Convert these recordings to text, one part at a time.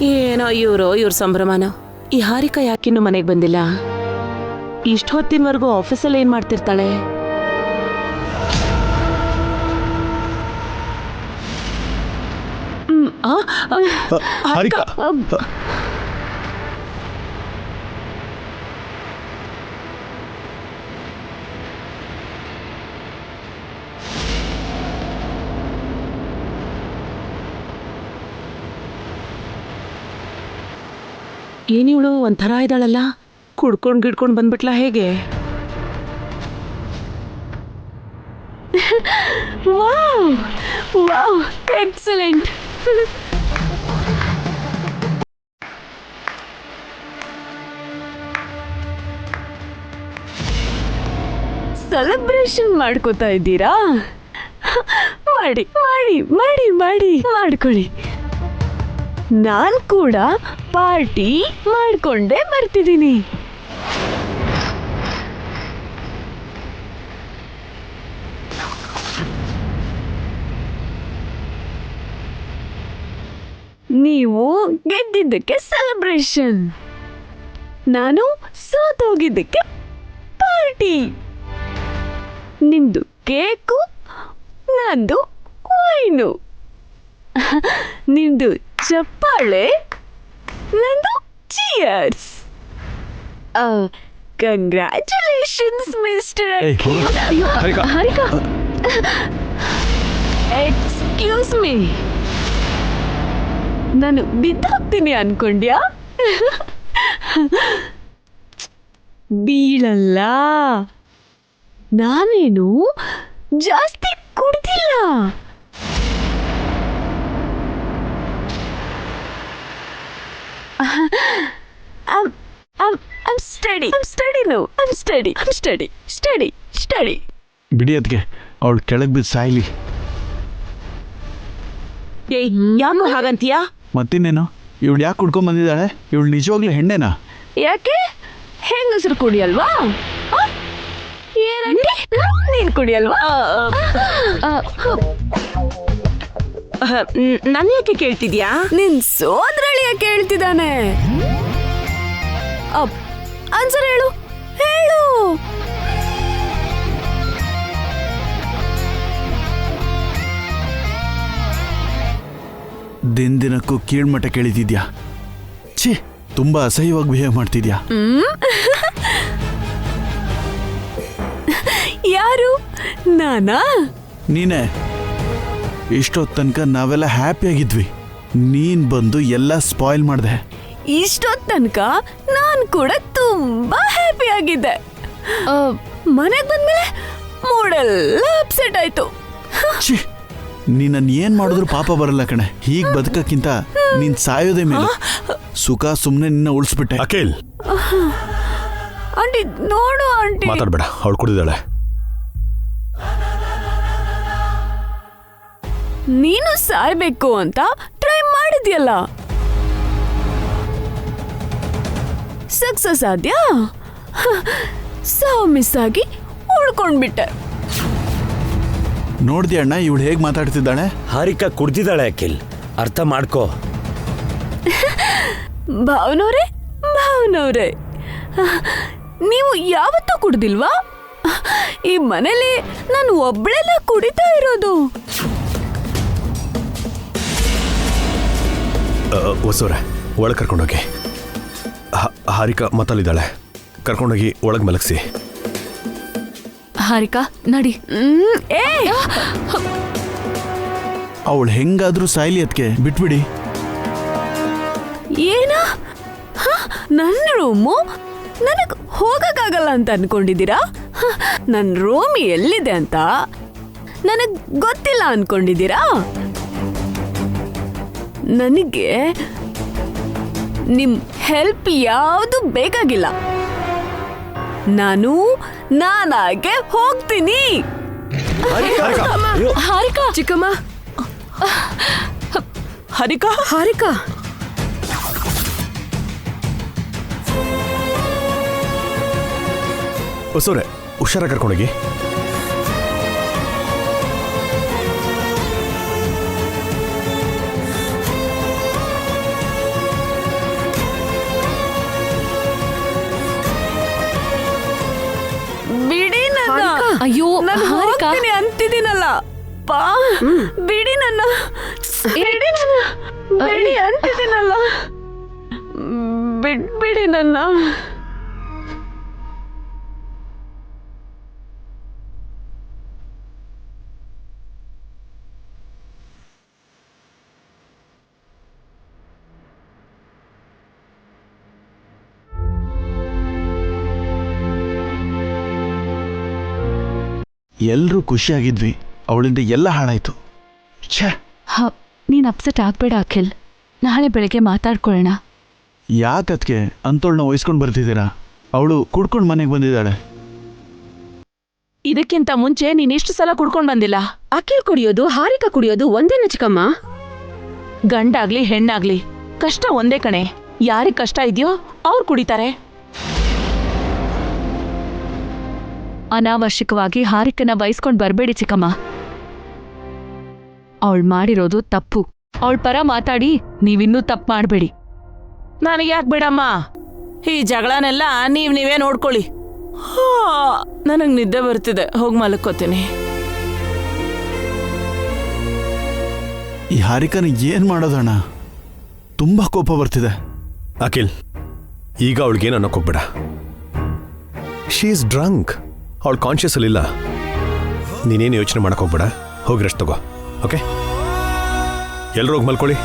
ಏನೋ ಇವ್ರ ಸಂಭ್ರಮನೋ. ಈ ಹಾರಿಕಾ ಯಾಕಿನ್ನು ಮನೆಗೆ ಬಂದಿಲ್ಲ? ಇಷ್ಟು ಹೊತ್ತಿನವರೆಗೂ ಆಫೀಸಲ್ಲಿ ಏನ್ ಮಾಡ್ತಿರ್ತಾಳೆ? ಹಾರಿಕಾ, ಏನಿವಳು ಒಂಥರ ಇದ್ದಾಳಲ್ಲ, ಕುಡ್ಕೊಂಡ್ ಗಿಡ್ಕೊಂಡ್ ಬಂದ್ಬಿಟ್ಲಾ ಹೇಗೆ? Wow wow, excellent. ಸೆಲೆಬ್ರೇಷನ್ ಮಾಡ್ಕೋತಾ ಇದ್ದೀರಾ? ಮಾಡಿ ಮಾಡಿ ಮಾಡಿ ಮಾಡಿ ಮಾಡ್ಕೊಳ್ಳಿ. ನಾನ್ ಕೂಡ ಪಾರ್ಟಿ ಮಾಡ್ಕೊಂಡೇ ಬರ್ತಿದ್ದೀನಿ. ನೀವು ಗೆದ್ದಿದ್ದಕ್ಕೆ ಸೆಲೆಬ್ರೇಷನ್, ನಾನು ಸೋತೋಗಿದ್ದಕ್ಕೆ ಪಾರ್ಟಿ. ನಿಂದು ಕೇಕು, ನಂದು ವೈನು. ನಿಂದು ಚಪ್ಪಾಳೆ, ನಂದು cheers. Congratulations mister. Harika, excuse me, ನಾನು ಬಿದ್ದೋಗ್ತೀನಿ ಅನ್ಕೊಂಡ್ಯಾ? ಬೀಳಲ್ಲ, ನಾನೇನು ಜಾಸ್ತಿ ಕುಡ್ದಿಲ್ಲ. I'm steady. ಬಿಡಿ ಅದಕ್ಕೆ, ಅವಳು ಕೆಳಗೆ ಬಿದ್ದು ಸಾಯ್ಲಿ. ಯಾಕೋ ಹಾಗಂತೀಯಾ? ಮತ್ತಿನ್ನೇನು, ಇವಳು ಯಾಕೆ ಕುಡ್ಕೊಂಡ್ ಬಂದಿದ್ದಾಳೆ? ಇವಳು ನಿಜವಾಗ್ಲೂ ಹೆಣ್ಣೆನಾ? ಯಾಕೆ, ಹೆಂಗಸರು ಕುಡಿಯಲ್ವಾ? ಏನಂತೆ, ನೀನ್ ಕುಡಿಯಲ್ವಾ? ನನ್ನ ಯಾಕೆ ಕೇಳ್ತಿದ್ಯಾ? ನಿನ್ ಸೋದರಳಿಯ ಕೇಳ್ತಿದ್ದಾನೆ. ಆನ್ಸರ್ ಹೇಳು. ದಿನಕ್ಕೂ ಕೀಳ್ಮಟ್ಟ ಕೇಳಿದ್ಯಾ? ಛೀ, ತುಂಬಾ ಅಸಹ್ಯವಾಗಿ ಬಿಹೇವ್ ಮಾಡ್ತಿದ್ಯಾ. ಯಾರು, ನಾನಾ? ನೀನೇ. ಇಷ್ಟೊತ್ತು ತನಕ ನಾವೆಲ್ಲ ಹ್ಯಾಪಿ ಆಗಿದ್ವಿ, ನೀನ್ ಬಂದು ಎಲ್ಲ ಸ್ಪಾಯ್ಲ್ ಮಾಡ್ದೆ. ಇಷ್ಟೊತ್ತು ತನಕ ನಾನು ಕೂಡ ತುಂಬಾ ಹ್ಯಾಪಿ ಆಗಿದ್ದೆ. ಮನೆಗೆ ಬಂದ್ಮೇಲೆ ಮೂಡೆಲ್ಲ ಅಪ್ಸೆಟ್ ಆಯ್ತು. ಛೀ, ನೀನನ್ನು ಏನ್ ಮಾಡಿದ್ರು ಪಾಪ ಬರಲ್ಲ ಕಣೆ. ಹೀಗ್ ಬದುಕಕ್ಕಿಂತ ನೀನ್ ಸಾಯೋದೇ ಮೇಲೆ. ಸುಖ ಸುಮ್ನೆ ನಿನ್ನ ಉಳಿಸ್ಬಿಟ್ಟೆ. ಅಖಿಲ್, ಆಂಟಿ ನೋಡು. ಆಂಟಿ ಮಾತಾಡ್ಬೇಡ, ಅವಳು ಕುಡಿದಾಳೆ. ನೀನು ಸಾಯ್ಬೇಕು ಅಂತ ಟ್ರೈ ಮಾಡಿದ್ಯಲ್ಲ, ಸಕ್ಸಸ್ ಆದ್ಯಾ? ಸಾವು ಮಿಸ್ ಆಗಿ ಉಳ್ಕೊಂಡ್ಬಿಟ್ಟೆ. ನೋಡ್ದಿ ಅಣ್ಣ, ಇವಳು ಹೇಗ್ ಮಾತಾಡ್ತಿದ್ದಾಳೆ. ಹಾರಿಕಾ ಕುಡ್ದಿದ್ದಾಳೆ ಅಖಿಲ್, ಅರ್ಥ ಮಾಡ್ಕೋ. ಭಾವನವ್ರೆ, ನೀವು ಯಾವತ್ತೂ ಕುಡ್ದಿಲ್ವಾ? ಈ ಮನೇಲಿ ನಾನು ಒಬ್ಳೆಲ್ಲ ಕುಡಿತಾ ಇರೋದು. ಹೊಸವ್ರೆ, ಒಳಗೆ ಕರ್ಕೊಂಡೋಗಿ. ಹಾರಿಕಾ ಮತ್ತಲ್ಲಿದ್ದಾಳೆ, ಕರ್ಕೊಂಡೋಗಿ ಒಳಗೆ ಮಲಗಿಸಿ. ಹಾರಿಕಾ ನಡಿ. ಅವಳು ಹೆಂಗಾದ್ರೂ ಸಾಯ್ಲಿ, ಅದಕ್ಕೆ ಬಿಟ್ಬಿಡಿ. ಏನ, ನನ್ನ ರೂಮು ನನಗ್ ಹೋಗಕ್ಕಾಗಲ್ಲ ಅಂತ ಅನ್ಕೊಂಡಿದ್ದೀರಾ? ನನ್ನ ರೂಮ್ ಎಲ್ಲಿದೆ ಅಂತ ನನಗ್ ಗೊತ್ತಿಲ್ಲ ಅನ್ಕೊಂಡಿದ್ದೀರಾ? ನನಗೆ ನಿಮ್ ಹೆಲ್ಪ್ ಯಾವುದು ಬೇಕಾಗಿಲ್ಲ. ನಾನಾಗೆ ಹೋಗ್ತೀನಿ. ಹಾರಿಕಾ, ಚಿಕ್ಕಮ್ಮ. ಹಾರಿಕಾ ಹೊಸವ್ರೆ, ಹುಷಾರ ಕರ್ಕೊಂಡೋಗಿ. ಬಿಡ್ತೀನಿ ಅಂತಿದ್ದೀನಲ್ಲ ಪಾ ಬಿಡಿ ನನ್ನ ಬಿಡಿ ಅಂತಿದ್ದೀನಲ್ಲ ಬಿಡಿ ನನ್ನ. ಎಲ್ಲರೂ ಖುಷಿಯಾಗಿದ್ವಿ, ಅವಳಿಂದ ಎಲ್ಲ ಹಾಳಾಯ್ತು. ಛೇ, ನೀನು ಅಪ್ಸೆಟ್ ಆಗ್ಬೇಡ ಅಖಿಲ್, ನಾಳೆ ಬೆಳಗ್ಗೆ ಮಾತಾಡ್ಕೊಳ್ಳೋಣ. ಯಾಕದ್ಕೆ ಅಂತೋಳನ್ನ ವಹಿಸ್ಕೊಂಡು ಬರ್ತಿದ್ದೀರಾ? ಅವಳು ಕುಡ್ಕೊಂಡು ಮನೆಗೆ ಬಂದಿದ್ದಾಳೆ. ಇದಕ್ಕಿಂತ ಮುಂಚೆ ನೀನಿಷ್ಟು ಸಲ ಕುಡ್ಕೊಂಡ್ ಬಂದಿಲ್ಲ. ಅಖಿಲ್ ಕುಡಿಯೋದು ಹಾರಿಕಾ ಕುಡಿಯೋದು ಒಂದೇನ ಚಿಕ್ಕಮ್ಮ? ಗಂಡಾಗ್ಲಿ ಹೆಣ್ಣಾಗ್ಲಿ ಕಷ್ಟ ಒಂದೇ ಕಣೆ. ಯಾರಿಗೆ ಕಷ್ಟ ಇದೆಯೋ ಅವ್ರು ಕುಡಿತಾರೆ. ಅನಾವಶ್ಯಕವಾಗಿ ಹಾರಿಕನ ವಹಿಸ್ಕೊಂಡು ಬರಬೇಡಿ ಚಿಕ್ಕಮ್ಮ. ಅವಳು ಮಾಡಿರೋದು ತಪ್ಪು. ಅವಳ ಪರ ಮಾತಾಡಿ ನೀವಿನ್ನೂ ತಪ್ಪು ಮಾಡಬೇಡಿ. ನನಗೆ ಯಾಕೆ ಬಿಡಮ್ಮ, ಈ ಜಗಳನೆಲ್ಲ ನೀವೇ ನೋಡ್ಕೊಳ್ಳಿ. ನನಗೆ ನಿದ್ದೆ ಬರ್ತಿದೆ, ಹೋಗಿ ಮಲ್ಕೋತೀನಿ. ಈ ಹಾರಿಕನ ಏನ್ ಮಾಡೋದಣ್ಣ? ತುಂಬಾ ಕೋಪ ಬರ್ತಿದೆ. ಅಖಿಲ್, ಈಗ ಅವಳಿಗೇನು ಅನ್ನೋಕೆ ಹೋಗ್ಬೇಡ. She is drunk. ಅವಳು ಕಾನ್ಷಿಯಸ್ ಅಲ್ಲಿಲ್ಲ. ನೀನೇನು ಯೋಚನೆ ಮಾಡಕ್ ಹೋಗ್ಬೇಡ. ಹೋಗಿ ರೆಸ್ಟ್ ತಗೋ. ಓಕೆ, ಎಲ್ಲರೂ ಹೋಗಿ ಮಲ್ಕೊಳ್ಳಿ.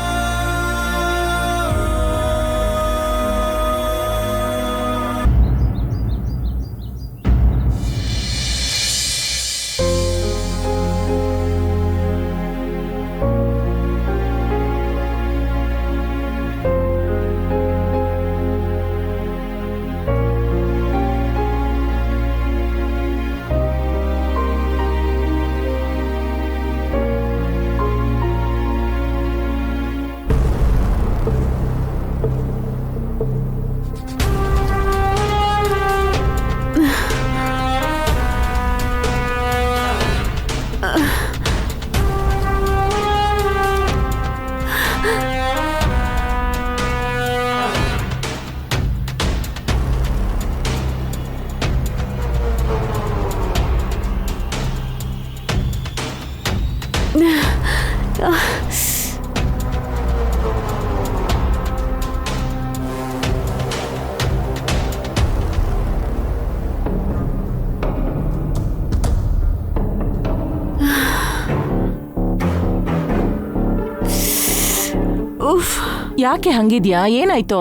ಯಾಕೆ ಹಂಗಿದ್ಯಾ? ಏನಾಯ್ತು?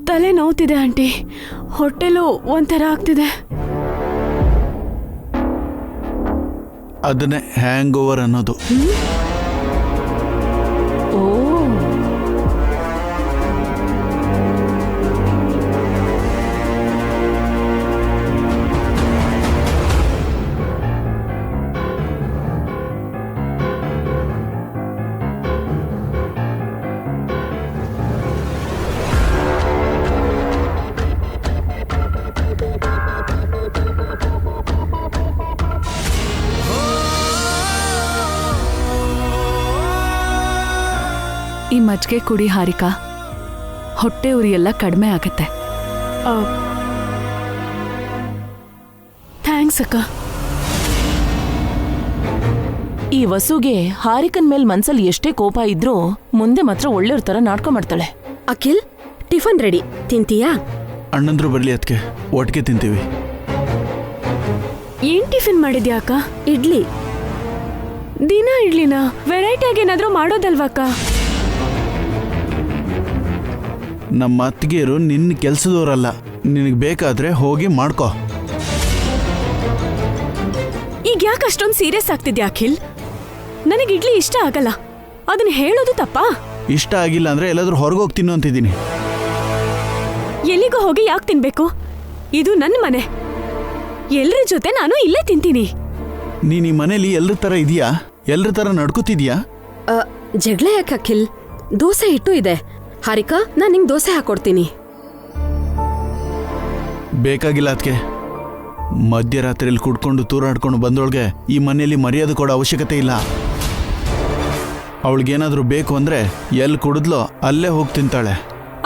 ತಲೆ ನೋವ್ತಿದೆ ಆಂಟಿ, ಹೊಟ್ಟೆಲೂ ಒಂಥರ ಆಗ್ತಿದೆ. ಅದನ್ನೇ ಹ್ಯಾಂಗ್ ಓವರ್ ಅನ್ನೋದು. ಓ, ಈ ಮಜ್ಜಿಗೆ ಕುಡಿ ಹಾರಿಕಾ, ಹೊಟ್ಟೆ ಉರಿ ಎಲ್ಲ ಕಡಿಮೆ ಆಗತ್ತೆ. ಥ್ಯಾಂಕ್ಸ್ ಅಕ್ಕ. ಈ ವಸುಗೆ ಹಾರಿಕನ್ ಮೇಲ್ ಮನ್ಸಲ್ಲಿ ಎಷ್ಟೇ ಕೋಪ ಇದ್ರೂ ಮುಂದೆ ಮಾತ್ರ ಒಳ್ಳೆಯವ್ರ ತರ ನಾಟ್ಕೊಂಡ್ಮಾಡ್ತಾಳೆ. ಅಖಿಲ್, ಟಿಫನ್ ರೆಡಿ, ತಿಂತೀಯಾ? ಅಣ್ಣಂದ್ರು ಬರ್ಲಿ, ಅದಕ್ಕೆ ಒಟ್ಟಿಗೆ ತಿಂತೀವಿ. ಏನ್ ಟಿಫಿನ್ ಮಾಡಿದ್ಯಾ ಅಕ್ಕ? ಇಡ್ಲಿ. ದಿನ ಇಡ್ಲಿನ ವೆರೈಟಿಯಾಗಿ ಏನಾದ್ರೂ ಮಾಡೋದಲ್ವಕ್ಕ? ನಮ್ಮ ಅತ್ತಿಗೆಯರು ನಿನ್ನ ಕೆಲ್ಸದವರಲ್ಲ, ನಿನಗೆ ಬೇಕಾದ್ರೆ ಹೋಗಿ ಮಾಡ್ಕೋ. ಈಗ ಯಾಕೆ ಅಷ್ಟೊಂದು ಸೀರಿಯಸ್ ಆಗ್ತಿದ್ಯಾ ಅಖಿಲ್? ನನಗೆ ಇಡ್ಲಿ ಇಷ್ಟ ಆಗಲ್ಲ, ಅದನ್ನ ಹೇಳೋದು ತಪ್ಪಾ? ಇಷ್ಟ ಆಗಿಲ್ಲ ಅಂದ್ರೆ ಎಲ್ಲಾದ್ರೂ ಹೊರಗೋಗಿ ತಿನ್ನು ಅಂತಿದ್ದೀನಿ. ಎಲ್ಲಿಗೂ ಹೋಗಿ ಯಾಕೆ ತಿನ್ಬೇಕು? ಇದು ನನ್ನ ಮನೆ, ಎಲ್ರ ಜೊತೆ ನಾನು ಇಲ್ಲೇ ತಿಂತೀನಿ. ನೀನ್ ಈ ಮನೇಲಿ ಎಲ್ರ ತರ ಇದೀಯಾ? ಎಲ್ರ ತರ ನಡ್ಕೋತಿದ್ಯಾ? ಜಗಳ ಯಾಕೆ ಅಖಿಲ್? ದೋಸೆ ಹಿಟ್ಟು ಇದೆ. ಹಾರಿಕಾ, ನಾನು ನಿಂಗೆ ದೋಸೆ ಹಾಕೊಡ್ತೀನಿ. ಬೇಕಾಗಿಲ್ಲ ಅದಕ್ಕೆ. ಮಧ್ಯರಾತ್ರಿಯಲ್ಲಿ ಕುಡ್ಕೊಂಡು ತೂರಾಡ್ಕೊಂಡು ಬಂದೊಳಗೆ ಈ ಮನೆಯಲ್ಲಿ ಮರ್ಯಾದೆ ಕೊಡೋ ಅವಶ್ಯಕತೆ ಇಲ್ಲ. ಅವಳಿಗೇನಾದ್ರೂ ಬೇಕು ಅಂದ್ರೆ ಎಲ್ಲಿ ಕುಡಿದ್ಲೋ ಅಲ್ಲೇ ಹೋಗಿ ತಿಂತಾಳೆ.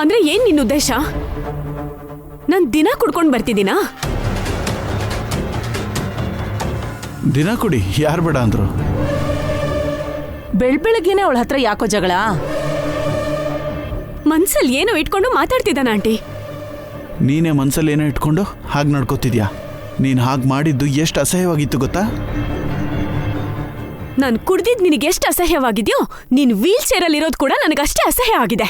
ಅಂದ್ರೆ ಏನ್ ನಿನ್ನ ಉದ್ದೇಶ? ನಾನ್ ದಿನ ಕುಡ್ಕೊಂಡ್ ಬರ್ತಿದ್ದೀನಾ? ದಿನ ಕುಡಿ, ಯಾರು ಬೇಡ ಅಂದ್ರು? ಬೆಳಗ್ಗೆನೆ ಅವಳ ಹತ್ರ ಯಾಕೋ ಜಗಳ? ಮನ್ಸಲ್ಲಿ ಏನೋ ಇಟ್ಕೊಂಡು ಮಾತಾಡ್ತಿದ್ದಾನ ಆಂಟಿ. ನೀನೇ ಮನ್ಸಲ್ಲಿ ಏನೋ ಇಟ್ಕೊಂಡು ಹಾಗೆ ನಡ್ಕೋತಿದ್ಯಾ? ನೀನು ಹಾಗೆ ಮಾಡಿದ್ದು ಎಷ್ಟು ಅಸಹ್ಯವಾಗಿತ್ತು ಗೊತ್ತಾ? ನಾನು ಕುಡ್ದಿದ್ ನಿನಗೆ ಎಷ್ಟು ಅಸಹ್ಯವಾಗಿದ್ಯೋ, ನೀನ್ ವೀಲ್ ಚೇರಲ್ಲಿ ಇರೋದು ಕೂಡ ನನಗಷ್ಟೇ ಅಸಹ್ಯ ಆಗಿದೆ.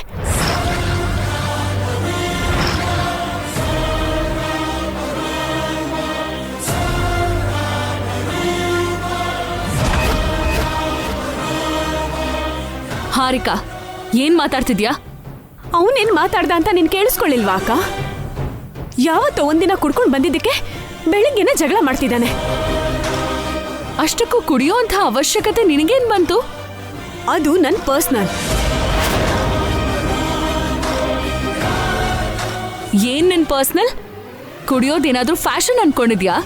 ಹಾರಿಕಾ, ಏನ್ ಮಾತಾಡ್ತಿದ್ಯಾ? ಅವನೇನ್ ಮಾತಾಡ್ದ ಅಂತ ನೀನ್ ಕೇಳಿಸ್ಕೊಳ್ಳಿಲ್ವಾ ಅಕ್ಕ? ಯಾವತ್ತೋ ಒಂದಿನ ಕುಡ್ಕೊಂಡು ಬಂದಿದ್ದಕ್ಕೆ ಬೆಳಿಗ್ಗೆನೆ ಜಗಳ ಮಾಡ್ತಿದ್ದಾನೆ. ಅಷ್ಟಕ್ಕೂ ಕುಡಿಯೋ ಅಂತ ಅವಶ್ಯಕತೆ ನಿನಗೇನ್ ಬಂತು? ಅದು ನನ್ ಪರ್ಸನಲ್. ಏನ್ ನಿನ್ ಪರ್ಸನಲ್? ಕುಡಿಯೋದೇನಾದ್ರೂ ಫ್ಯಾಷನ್ ಅನ್ಕೊಂಡಿದ್ಯಾ?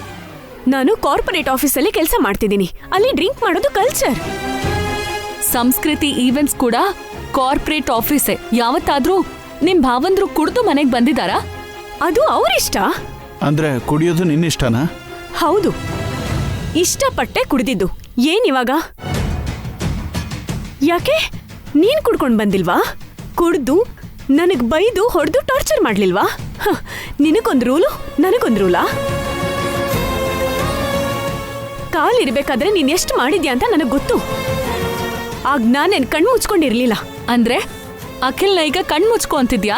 ನಾನು ಕಾರ್ಪೊರೇಟ್ ಆಫೀಸಲ್ಲಿ ಕೆಲಸ ಮಾಡ್ತಿದ್ದೀನಿ. ಅಲ್ಲಿ ಡ್ರಿಂಕ್ ಮಾಡೋದು ಕಲ್ಚರ್. ಸಂಸ್ಕೃತಿ ಈವೆಂಟ್ಸ್ ಕೂಡ ಕಾರ್ಪೊರೇಟ್ ಆಫೀಸೇ. ಯಾವತ್ತಾದ್ರೂ ನಿಮ್ ಭಾವಂದ್ರು ಕುಡ್ದು ಮನೆಗ್ ಬಂದಿದಾರಾ? ಅದು ಅವರಿಷ್ಟ. ಅಂದ್ರೆ ಕುಡಿಯೋದು ನಿನ್ನಿಷ್ಟನಾ? ಹೌದು, ಇಷ್ಟಪಟ್ಟೆ ಕುಡ್ದಿದ್ದು. ಏನಿವಾಗ? ಯಾಕೆ ನೀನ್ ಕುಡ್ಕೊಂಡ್ ಬಂದಿಲ್ವಾ? ಕುಡ್ದು ನನಗ್ ಬೈದು ಹೊಡೆದು ಟಾರ್ಚರ್ ಮಾಡ್ಲಿಲ್ವಾ? ನಿನಗೊಂದ್ ರೂಲು, ನನಗೊಂದ್ ರೂಲಾ? ಕಾಲಿರ್ಬೇಕಾದ್ರೆ ನೀನ್ ಎಷ್ಟು ಮಾಡಿದ್ಯಾ ಅಂತ ನನಗ್ ಗೊತ್ತು. ಆಗ ನಾನೇನ್ ಕಣ್ಣು ಮುಚ್ಕೊಂಡಿರ್ಲಿಲ್ಲ. ಅಂದ್ರೆ ಅಖಿಲ್ನ ಈಗ ಕಣ್ ಮುಚ್ಕೊ ಅಂತಿದ್ಯಾ?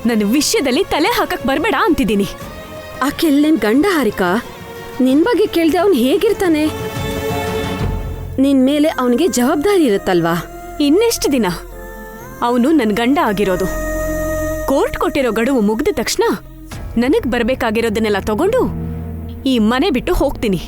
ನನ್ನ ವಿಷಯದಲ್ಲಿ ತಲೆ ಹಾಕಕ್ ಬರ್ಬೇಡ ಅಂತಿದ್ದೀನಿ. ಅಖಿಲ್ ನಿನ್ ಗಂಡ ಹಾರಿಕಾ. ನಿನ್ ಬಗ್ಗೆ ಕೇಳ್ದೆ ಅವ್ನು ಹೇಗಿರ್ತಾನೆ? ನಿನ್ ಮೇಲೆ ಅವನಿಗೆ ಜವಾಬ್ದಾರಿ ಇರುತ್ತಲ್ವಾ? ಇನ್ನೆಷ್ಟು ದಿನ ಅವನು ನನ್ ಗಂಡ ಆಗಿರೋದು? ಕೋರ್ಟ್ ಕೊಟ್ಟಿರೋ ಗಡುವು ಮುಗ್ದ ತಕ್ಷಣ ನನಗ್ ಬರ್ಬೇಕಾಗಿರೋದನ್ನೆಲ್ಲ ತಗೊಂಡು ಈ ಮನೆ ಬಿಟ್ಟು ಹೋಗ್ತೀನಿ.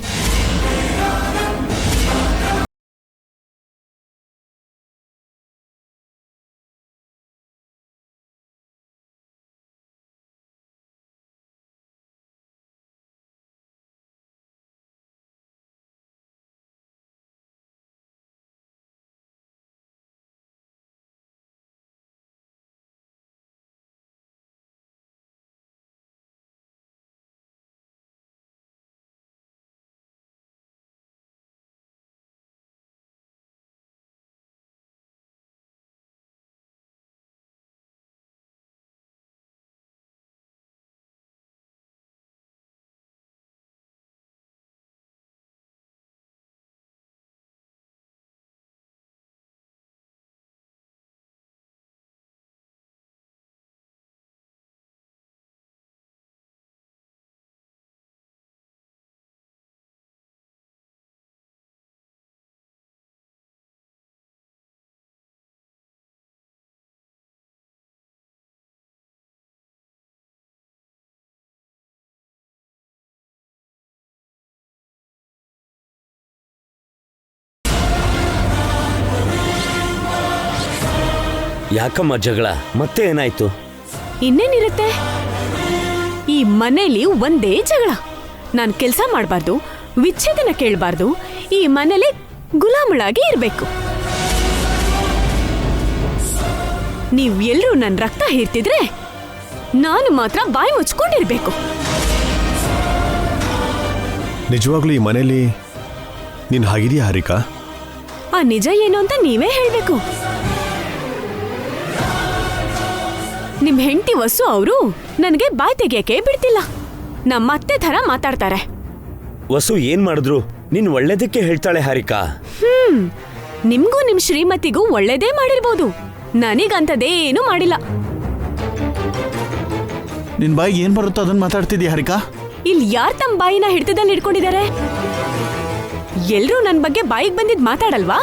ಯಾಕಮ್ಮ ಜಗಳ? ಮತ್ತೆ ಏನಾಯ್ತು? ಇನ್ನೇನಿರುತ್ತೆ, ಈ ಮನೇಲಿ ಒಂದೇ ಜಗಳ. ನಾನ್ ಕೆಲ್ಸ ಮಾಡ್ಬಾರ್ದು, ವಿಚ್ಛೇದನ ಕೇಳ್ಬಾರ್ದು, ಈ ಮನೇಲಿ ಗುಲಾಮಳಾಗಿ ಇರ್ಬೇಕು. ನೀವ್ ಎಲ್ರೂ ನನ್ ರಕ್ತ ಹೀರ್ತಿದ್ರೆ ನಾನು ಮಾತ್ರ ಬಾಯಿ ಮುಚ್ಕೊಂಡಿರ್ಬೇಕು. ನಿಜವಾಗ್ಲೂ ಈ ಮನೇಲಿ ನೀನು ಹಾಗಿದೆಯಾ ಹಾರಿಕಾ? ಆ ನಿಜ ಏನು ಅಂತ ನೀವೇ ಹೇಳ್ಬೇಕು. ನಿಮ್ ಹೆಂಡತಿ ವಸು ಅವರು ನನಗೆ ಬಾಯ್ ತೆಗಿಯಕ್ಕೆ ಬಿಡ್ತಿಲ್ಲ. ನಮ್ಮ ಅತ್ತೆ ಥರ ಮಾತಾಡ್ತಾರೆ. ವಸು ಏನ್ ಮಾಡಿದ್ರು ನೀನ್ ಒಳ್ಳೇದಕ್ಕೆ ಹೇಳ್ತಾಳೆ ಹಾರಿಕಾ. ನಿಮ್ಗೂ ನಿಮ್ ಶ್ರೀಮತಿಗೂ ಒಳ್ಳೇದೇ ಮಾಡಿರ್ಬೋದು, ನನಗಂತದೇನು ಮಾಡಿಲ್ಲ. ನಿನ್ ಬಾಯಿಗೆ ಏನ್ ಬರುತ್ತೋ ಅದನ್ನ ಮಾತಾಡ್ತಿದ್ಯಾ ಹಾರಿಕಾ? ಇಲ್ಲಿ ಯಾರ್ ತಮ್ಮ ಬಾಯಿನ ಹಿಡಿತದಲ್ಲಿ ಇಟ್ಕೊಂಡಿದ್ದಾರೆ? ಎಲ್ರೂ ನನ್ ಬಗ್ಗೆ ಬಾಯಿಗೆ ಬಂದಿದ್ ಮಾತಾಡಲ್ವಾ?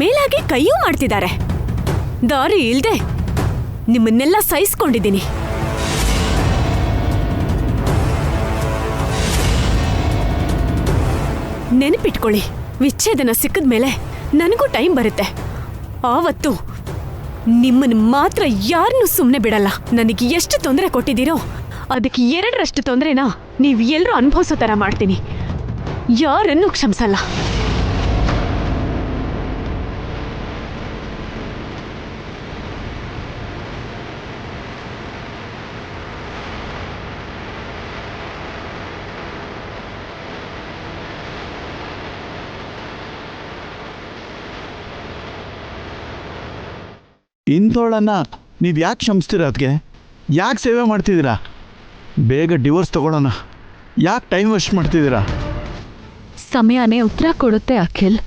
ಮೇಲಾಗಿ ಕೈಯೂ ಮಾಡ್ತಿದ್ದಾರೆ. ದಾರಿ ಇಲ್ದೆ ನಿಮ್ಮನ್ನೆಲ್ಲ ಸಹಿಸ್ಕೊಂಡಿದ್ದೀನಿ. ನೆನಪಿಟ್ಕೊಳ್ಳಿ, ವಿಚ್ಛೇದನ ಸಿಕ್ಕಿದ್ಮೇಲೆ ನನಗೂ ಟೈಮ್ ಬರುತ್ತೆ. ಆವತ್ತು ನಿಮ್ಮನ್ನ ಮಾತ್ರ ಯಾರನ್ನೂ ಸುಮ್ಮನೆ ಬಿಡಲ್ಲ. ನನಗೆ ಎಷ್ಟು ತೊಂದರೆ ಕೊಟ್ಟಿದ್ದೀರೋ ಅದಕ್ಕೆ 2ರಷ್ಟು ತೊಂದರೆನ ನೀವು ಎಲ್ಲರೂ ಅನುಭವಿಸೋ ಥರ ಮಾಡ್ತೀನಿ. ಯಾರನ್ನೂ ಕ್ಷಮಿಸಲ್ಲ. ಇಂಥೋಳನ್ನ ನೀವು ಯಾಕೆ ಕ್ಷಮಿಸ್ತೀರಾ? ಅದಕ್ಕೆ ಯಾಕೆ ಸೇವೆ ಮಾಡ್ತಿದ್ದೀರಾ? ಬೇಗ ಡಿವೋರ್ಸ್ ತಗೊಳ್ಳೋಣ. ಯಾಕೆ ಟೈಮ್ ವೇಸ್ಟ್ ಮಾಡ್ತಿದ್ದೀರಾ? ಸಮಯನೇ ಉತ್ತರ ಕೊಡುತ್ತೆ ಅಖಿಲ್.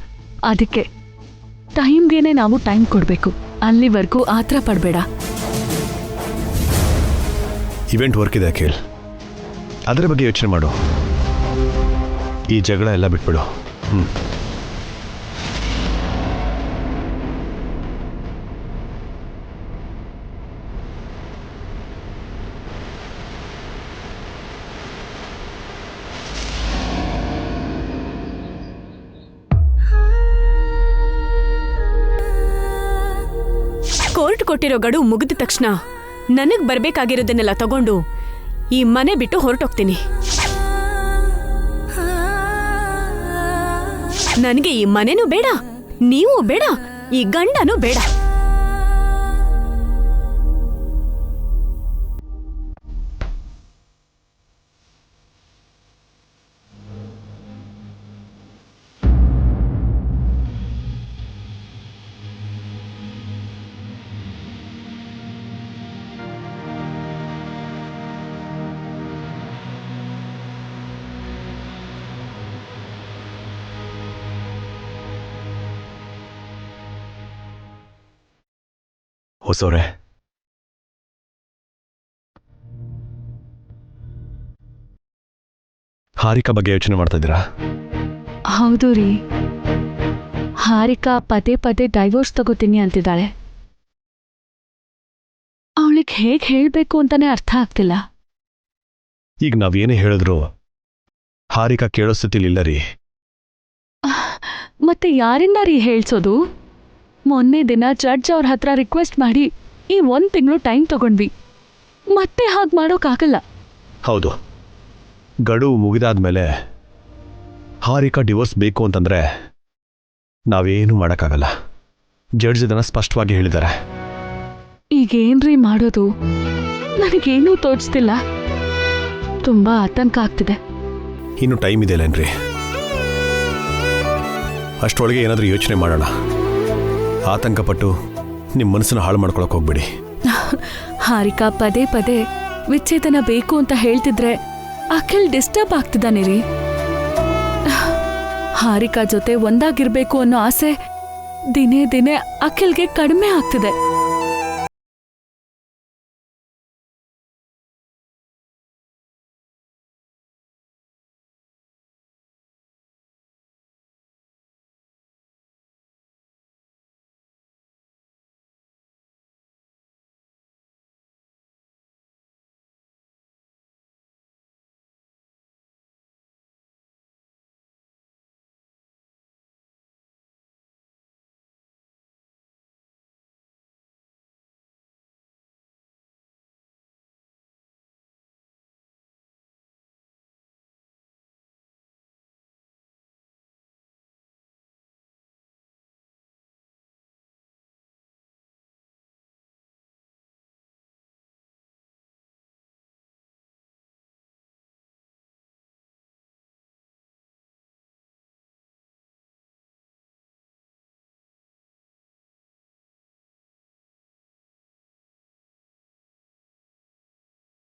ಅದಕ್ಕೆ ಟೈಮ್ಗೇನೆ ನಾವು ಟೈಮ್ ಕೊಡಬೇಕು. ಅಲ್ಲಿವರೆಗೂ ಆತರ ಪಡಬೇಡ. ಇವೆಂಟ್ ವರ್ಕ್ ಇದೆ ಅಖಿಲ್, ಅದರ ಬಗ್ಗೆ ಯೋಚನೆ ಮಾಡು. ಈ ಜಗಳ ಎಲ್ಲ ಬಿಟ್ಬಿಡು. ಕೋರ್ಟ್ ಕೊಟ್ಟಿರೋ ಗಡುವು ಮುಗಿದ ತಕ್ಷಣ ನನಗ್ ಬರ್ಬೇಕಾಗಿರೋದನ್ನೆಲ್ಲ ತಗೊಂಡು ಈ ಮನೆ ಬಿಟ್ಟು ಹೊರಟೋಗ್ತೀನಿ. ನನಗೆ ಈ ಮನೆನೂ ಬೇಡ, ನೀವು ಬೇಡ, ಈ ಗಂಡನೂ ಬೇಡ. ಹೊಸವ್ರೆ, ಹಾರಿಕಾ ಬಗ್ಗೆ ಯೋಚನೆ ಮಾಡ್ತಾ ಇದ್ದೀರಾ? ಹೌದು ರೀ, ಹಾರಿಕಾ ಪದೇ ಪದೇ ಡೈವೋರ್ಸ್ ತಗೋತೀನಿ ಅಂತಿದ್ದಾಳೆ. ಅವಳಿಗೆ ಹೇಗೆ ಹೇಳಬೇಕು ಅಂತಾನೆ ಅರ್ಥ ಆಗ್ತಿಲ್ಲ. ಈಗ ನಾವೇನೇ ಹೇಳಿದ್ರು ಹಾರಿಕಾ ಕೇಳೋ ಸ್ಥಿತಿಲಿಲ್ಲ ರೀ. ಮತ್ತೆ ಯಾರಿಂದ ರೀ ಹೇಳ್ಸೋದು? ಮೊನ್ನೆ ದಿನ ಜಡ್ಜ್ ಅವ್ರ ಹತ್ರ ರಿಕ್ವೆಸ್ಟ್ ಮಾಡಿ ಈ 1 ತಿಂಗಳು ಟೈಮ್ ತಗೊಂಡ್ವಿ. ಮತ್ತೆ ಹಾಗೆ ಮಾಡೋಕ್ಕಾಗಲ್ಲ. ಹೌದು, ಗಡುವು ಮುಗಿದಾದ್ಮೇಲೆ ಹಾರಿಕಾ ಡಿವೋರ್ಸ್ ಬೇಕು ಅಂತಂದ್ರೆ ನಾವೇನು ಮಾಡೋಕ್ಕಾಗಲ್ಲ. ಜಡ್ಜ್ ಇದನ್ನ ಸ್ಪಷ್ಟವಾಗಿ ಹೇಳಿದ್ದಾರೆ. ಈಗೇನ್ರಿ ಮಾಡೋದು? ನನಗೇನೂ ತೋಚ್ತಿಲ್ಲ. ತುಂಬಾ ಆತಂಕ ಆಗ್ತಿದೆ. ಇನ್ನು ಟೈಮ್ ಇದೆಯಲ್ಲೇನ್ರಿ? ಅಷ್ಟರೊಳಗೆ ಏನಾದರೂ ಯೋಚನೆ ಮಾಡೋಣ. ಆತಂಕಪಟ್ಟು ನಿಮ್ಮ ಮನಸ್ಸನ್ನು ಹಾಳು ಮಾಡ್ಕೊಳಕ್ ಹೋಗ್ಬೇಡಿ. ಹಾರಿಕಾ ಪದೇ ಪದೇ ವಿಚ್ಛೇದನ ಬೇಕು ಅಂತ ಹೇಳ್ತಿದ್ರೆ ಅಖಿಲ್ ಡಿಸ್ಟರ್ಬ್ ಆಗ್ತಿದ್ದಾನೆ ರೀ. ಹಾರಿಕಾ ಜೊತೆ ಒಂದಾಗಿರ್ಬೇಕು ಅನ್ನೋ ಆಸೆ ದಿನೇ ದಿನೇ ಅಖಿಲ್ಗೆ ಕಡಿಮೆ ಆಗ್ತಿದೆ.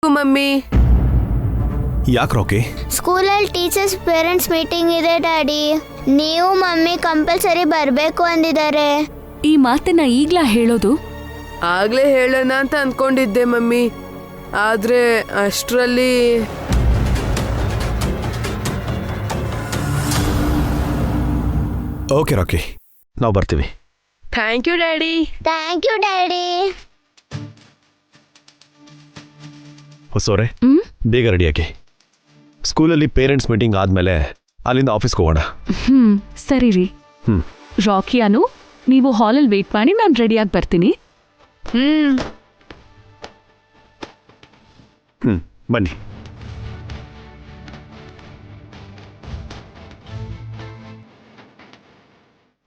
ಮಮ್ಮಿ, ಯಾಕೆ ರಾಕಿ? ಸ್ಕೂಲಲ್ಲಿ ಟೀಚರ್ಸ್ ಪೇರೆಂಟ್ಸ್ ಮೀಟಿಂಗ್ ಇದೆ ಡ್ಯಾಡಿ. ನೀವು ಮಮ್ಮಿ ಕಂಪಲ್ಸರಿ ಬರಬೇಕು ಅಂದಿದ್ದಾರೆ. ಈ ಮಾತನ್ನ ಈಗ್ಲಾ ಹೇಳೋದು? ಆಗ್ಲೇ ಹೇಳೋಣ ಅಂತ ಅನ್ಕೊಂಡಿದ್ದೆ ಮಮ್ಮಿ, ಆದ್ರೆ ಅಷ್ಟರಲ್ಲಿ ಓಕೆ ರಾಕಿ, ನಾವು ಬರ್ತೀವಿ. Thank you daddy. Thank you daddy. ಹೊಸೋರೆ, ಬೇಗ ರೆಡಿಯಾಗಿ. ಸ್ಕೂಲಲ್ಲಿ ಪೇರೆಂಟ್ಸ್ ಮೀಟಿಂಗ್ ಆದ್ಮೇಲೆ ಅಲ್ಲಿಂದ ಆಫೀಸ್ಗೆ ಹೋಗೋಣ. ಸರಿ ರೀ. ರಾಕಿ ಅನು, ನೀವು ಹಾಲಲ್ಲಿ ವೇಟ್ ಮಾಡಿ, ನಾನು ರೆಡಿಯಾಗಿ ಬರ್ತೀನಿ. ಬನ್ನಿ.